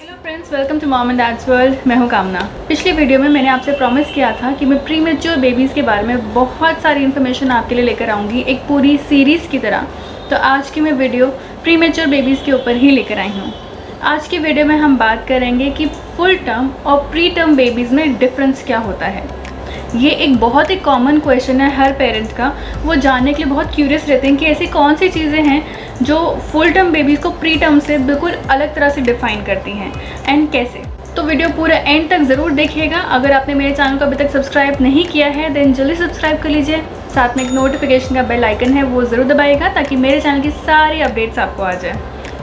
Hello friends, welcome to mom and dad's world. मैं हूं कामना। पिछली वीडियो में मैंने आपसे प्रॉमिस किया था कि मैं प्री मैच्योर बेबीज़ के बारे में बहुत सारी इन्फॉर्मेशन आपके लिए लेकर आऊँगी, एक पूरी सीरीज़ की तरह। तो आज की मैं वीडियो प्री मैच्योर बेबीज़ के ऊपर ही लेकर आई हूँ। आज की वीडियो में हम बात करेंगे कि फुल टर्म और प्री टर्म बेबीज़ में डिफरेंस क्या होता है। ये एक बहुत ही कॉमन क्वेश्चन है हर पेरेंट का। वो जानने के लिए बहुत क्यूरियस रहते हैं कि ऐसी कौन सी चीज़ें हैं जो फुल टर्म बेबीज़ को प्री टर्म से बिल्कुल अलग तरह से डिफ़ाइन करती हैं एंड कैसे। तो वीडियो पूरा एंड तक ज़रूर देखिएगा। अगर आपने मेरे चैनल को अभी तक सब्सक्राइब नहीं किया है देन जल्दी सब्सक्राइब कर लीजिए। साथ में एक नोटिफिकेशन का बेल आइकन है, वो ज़रूर दबाइएगा ताकि मेरे चैनल की सारी अपडेट्स आपको आ जाए।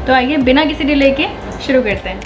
तो आइए बिना किसी डिले के शुरू करते हैं।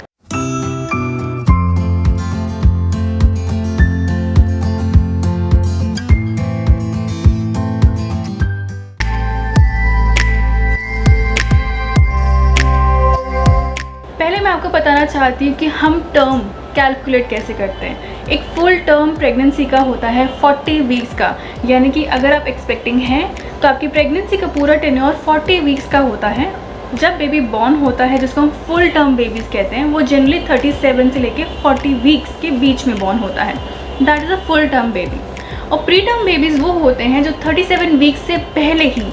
पहले मैं आपको बताना चाहती हूँ कि हम टर्म कैलकुलेट कैसे करते हैं। एक फुल टर्म प्रेगनेंसी का होता है 40 वीक्स का, यानी कि अगर आप एक्सपेक्टिंग हैं तो आपकी प्रेगनेंसी का पूरा टेन्योर 40 वीक्स का होता है। जब बेबी बॉर्न होता है, जिसको हम फुल टर्म बेबीज़ कहते हैं, वो जनरली 37 से लेके 40 वीक्स के बीच में बॉर्न होता है। That is a full term baby. और प्री टर्म बेबीज़ वो होते हैं जो 37 वीक्स से पहले ही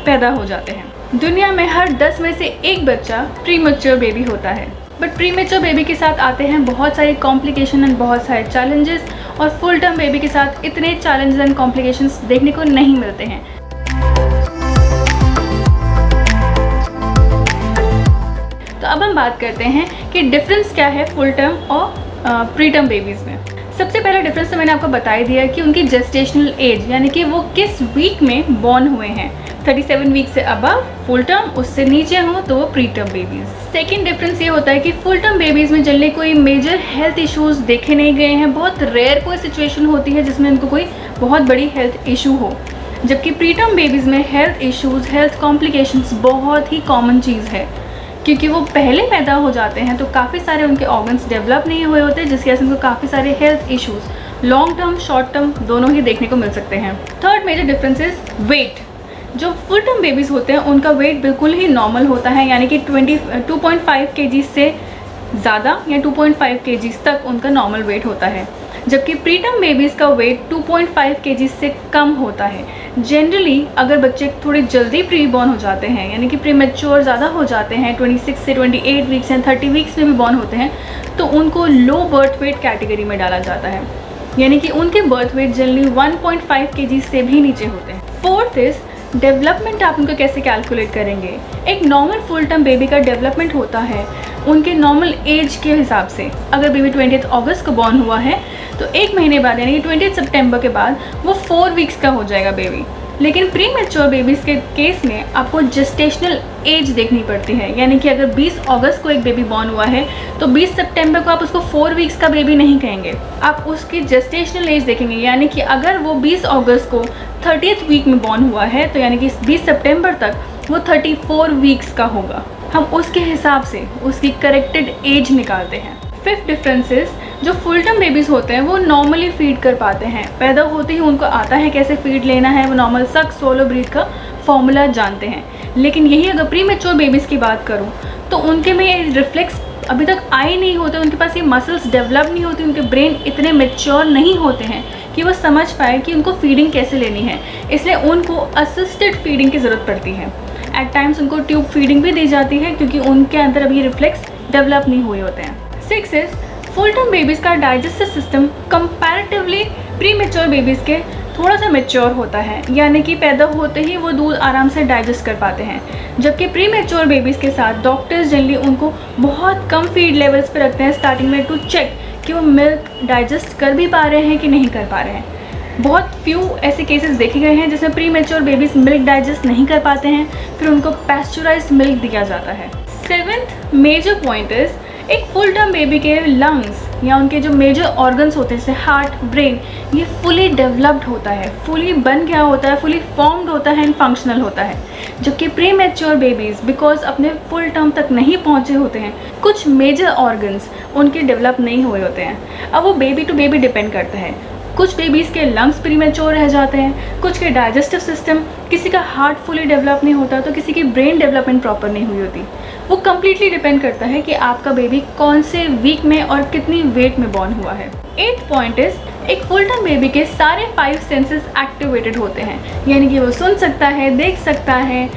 पैदा हो जाते हैं। दुनिया में हर 10 में से एक बच्चा प्री मैच्योर बेबी होता है। बट प्री मैच्योर बेबी के साथ आते हैं बहुत सारे कॉम्प्लिकेशन एंड बहुत सारे चैलेंजेस, और फुल टर्म बेबी के साथ इतने चैलेंजेस एंड कॉम्प्लिकेशंस देखने को नहीं मिलते हैं। तो अब हम बात करते हैं कि डिफरेंस क्या है फुल टर्म और प्री टर्म बेबीज़ में। सबसे पहला डिफरेंस तो मैंने आपको बता ही दिया कि उनकी जेस्टेशनल एज, यानी कि वो किस वीक में बॉर्न हुए हैं। 37 वीक से अबव फुल टर्म, उससे नीचे हो तो वो pre term babies. Second difference ये होता है कि फुल टर्म बेबीज़ में जनरली कोई मेजर हेल्थ इश्यूज़ देखे नहीं गए हैं। बहुत रेयर कोई सिचुएशन होती है जिसमें उनको कोई बहुत बड़ी हेल्थ इशू हो, जबकि प्री टर्म बेबीज़ में हेल्थ इश्यूज़, हेल्थ कॉम्प्लिकेशंस बहुत ही कॉमन चीज़ है, क्योंकि वो पहले पैदा हो जाते हैं तो काफ़ी सारे उनके ऑर्गन्स डेवलप नहीं हुए होते, जिसकी वजह से उनको काफ़ी सारे health issues long term short term दोनों ही देखने को मिल सकते हैं। Third major difference is weight. जो फुल टर्म बेबीज़ होते हैं उनका वेट बिल्कुल ही नॉर्मल होता है, यानी कि 2.5 kg से ज़्यादा या 2.5 kg तक उनका नॉर्मल वेट होता है, जबकि प्री टर्म बेबीज़ का वेट 2.5 kg से कम होता है। जनरली अगर बच्चे थोड़े जल्दी प्री बॉर्न हो जाते हैं, यानी कि प्री मैच्योर ज़्यादा हो जाते हैं, 26 से 28 वीक्स एंड 30 वीक्स में भी बॉर्न होते हैं, तो उनको लो बर्थ वेट कैटेगरी में डाला जाता है, यानी कि उनके बर्थ वेट जनरली 1.5 kg से भी नीचे होते हैं। Fourth is development. आप उनको कैसे कैलकुलेट करेंगे। एक नॉर्मल फुल टर्म बेबी का डेवलपमेंट होता है उनके नॉर्मल एज के हिसाब से। अगर बेबी 20 अगस्त को बॉर्न हुआ है तो एक महीने बाद, यानी कि 20 सितंबर के बाद वो 4 वीक्स का हो जाएगा बेबी। लेकिन प्री मैच्योर बेबीज़ के केस में आपको जेस्टेशनल एज देखनी पड़ती है, यानी कि अगर 20 अगस्त को एक बेबी बॉर्न हुआ है तो 20 सितंबर को आप उसको 4 वीक्स का बेबी नहीं कहेंगे, आप उसकी जेस्टेशनल एज देखेंगे। यानी कि अगर वो 20 अगस्त को 30th वीक में बॉर्न हुआ है तो यानी कि 20 सितंबर तक वो 34 वीक्स का होगा। हम उसके हिसाब से उसकी करेक्टेड एज निकालते हैं। फिफ्थ डिफरेंस इज जो फुल टर्म बेबीज़ होते हैं वो नॉर्मली फीड कर पाते हैं। पैदा होते ही उनको आता है कैसे फीड लेना है, वो नॉर्मल सक सोलो ब्रीथ का फॉर्मूला जानते हैं। लेकिन यही अगर प्री मैच्योर बेबीज़ की बात करूँ तो उनके में ये रिफ्लेक्स अभी तक आए नहीं होते, उनके पास ये मसल्स डेवलप नहीं होती, उनके ब्रेन इतने मैच्योर नहीं होते हैं कि वो समझ पाए कि उनको फीडिंग कैसे लेनी है। इसलिए उनको असिस्टेड फीडिंग की ज़रूरत पड़ती है। एट टाइम्स उनको ट्यूब फीडिंग भी दी जाती है, क्योंकि उनके अंदर अभी रिफ्लेक्स डेवलप नहीं हुए होते हैं। 6 इज फुल टर्म बेबीज़ का digestive system comparatively pre mature babies के थोड़ा सा मैच्योर होता है, यानी कि पैदा होते ही वो दूध आराम से डाइजेस्ट कर पाते हैं। जबकि प्री मैच्योर बेबीज़ के साथ डॉक्टर्स जनरली उनको बहुत कम फीड लेवल्स पे रखते हैं स्टार्टिंग में, टू चेक कि वो मिल्क डाइजेस्ट कर भी पा रहे हैं कि नहीं कर पा रहे हैं। बहुत फ्यू ऐसे केसेस देखे गए हैं जिसमें pre mature babies milk digest नहीं कर पाते हैं, फिर उनको पैस्चराइज्ड मिल्क दिया जाता है। 7th मेजर पॉइंट इज़ एक फुल टर्म बेबी के लंग्स या उनके जो मेजर ऑर्गन्स होते हैं जैसे हार्ट, ब्रेन, ये फुली डेवलप्ड होता है, फुली बन गया होता है, फुली फॉर्म्ड होता है एंड फंक्शनल होता है। जबकि प्री मैच्योर बेबीज़ बिकॉज अपने फुल टर्म तक नहीं पहुँचे होते हैं, कुछ मेजर ऑर्गन्स उनके डेवलप नहीं हुए होते हैं। अब वो बेबी टू बेबी डिपेंड करता है। कुछ बेबीज़ के लंग्स प्रीमेच्योर रह जाते हैं, कुछ के डाइजेस्टिव सिस्टम, किसी का हार्ट फुली डेवलप नहीं होता, तो किसी की ब्रेन डेवलपमेंट प्रॉपर नहीं हुई होती। वो कम्प्लीटली डिपेंड करता है कि आपका बेबी कौन से वीक में और कितनी वेट में बॉर्न हुआ है। 8th पॉइंट इज़, एक फुल टर्म बेबी के सारे 5 सेंसेस एक्टिवेटेड होते हैं, यानी कि वो सुन सकता है, देख सकता है,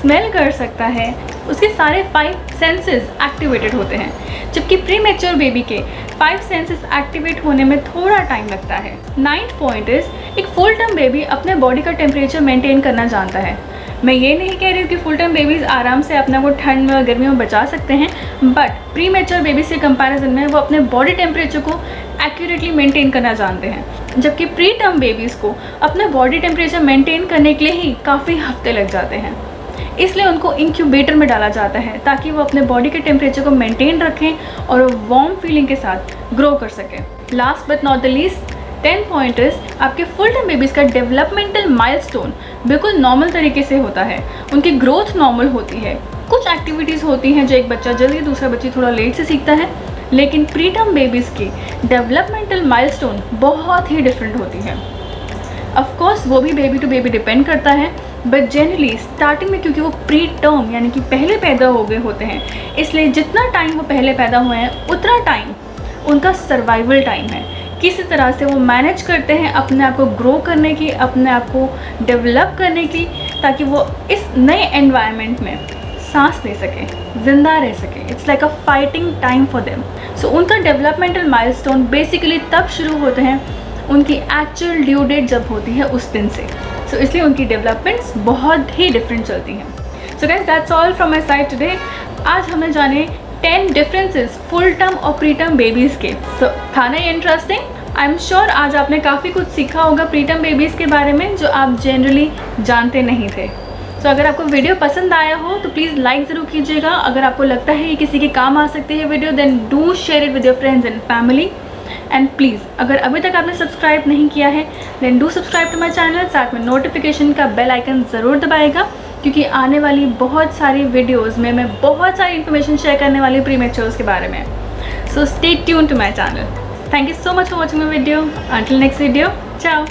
स्मेल कर सकता है, उसके सारे 5 सेंसेस एक्टिवेटेड होते हैं। जबकि प्री मैच्योर बेबी के 5 सेंसेस एक्टिवेट होने में थोड़ा टाइम लगता है। 9th पॉइंट इज़, एक फुल टर्म बेबी अपने बॉडी का टेम्परेचर मेंटेन करना जानता है। मैं ये नहीं कह रही हूँ कि फुल टर्म बेबीज़ आराम से अपने को ठंड में और गर्मी में बचा सकते हैं, बट प्री मैच्योर बेबीज़ के कंपैरिजन में वो अपने बॉडी टेम्परेचर को एक्यूरेटली मेंटेन करना जानते हैं। जबकि प्री टर्म बेबीज़ को अपना बॉडी टेम्परेचर मेंटेन करने के लिए ही काफ़ी हफ्ते लग जाते हैं, इसलिए उनको इंक्यूबेटर में डाला जाता है ताकि वो अपने बॉडी के टेम्परेचर को मेंटेन रखें और वो वार्म फीलिंग के साथ ग्रो कर सकें। Last but not the least, 10th point is, आपके फुल टर्म बेबीज़ का डेवलपमेंटल माइलस्टोन बिल्कुल नॉर्मल तरीके से होता है, उनकी ग्रोथ नॉर्मल होती है। कुछ एक्टिविटीज़ होती हैं जो एक बच्चा जल्दी, दूसरा बच्ची थोड़ा लेट से सीखता है, लेकिन प्री टर्म बेबीज़ की डेवलपमेंटल माइलस्टोन बहुत ही डिफरेंट होती है। ऑफ कोर्स वो भी बेबी टू बेबी डिपेंड करता है, बट जनरली स्टार्टिंग में क्योंकि वो प्री टर्म यानी कि पहले पैदा हो गए होते हैं, इसलिए जितना टाइम वो पहले पैदा हुए हैं उतना टाइम उनका सर्वाइवल टाइम है। किसी तरह से वो मैनेज करते हैं अपने आप को ग्रो करने की, अपने आप को डेवलप करने की, ताकि वो इस नए एनवायरनमेंट में सांस ले सके, ज़िंदा रह सके। It's like a fighting time for them. So उनका डेवलपमेंटल माइलस्टोन बेसिकली तब शुरू होते हैं उनकी एक्चुअल ड्यू डेट जब होती है उस दिन से। सो इसलिए उनकी डेवलपमेंट्स बहुत ही डिफरेंट चलती हैं। So guys, that's all from my side today. आज हमने जाने 10 डिफरेंसेस फुल टर्म और प्री टर्म बेबीज़ के। सो था ना ये इंटरेस्टिंग? आई एम श्योर आज आपने काफ़ी कुछ सीखा होगा प्री टर्म बेबीज़ के बारे में जो आप जनरली जानते नहीं थे। सो अगर आपको वीडियो पसंद आया हो तो प्लीज़ लाइक ज़रूर कीजिएगा। अगर आपको लगता है ये किसी के काम आ सकती है video, then do share it with your friends and family. And please अगर अभी तक आपने सब्सक्राइब नहीं किया है then do subscribe to my channel, साथ में नोटिफिकेशन का बेल आइकन ज़रूर दबाएगा, क्योंकि आने वाली बहुत सारी वीडियोज़ में मैं बहुत सारी इन्फॉर्मेशन शेयर करने वाली हूँ प्री मैच्योर्स के बारे में। So stay tune to my channel. Thank you so much for watching my video. Until next video, चाओ।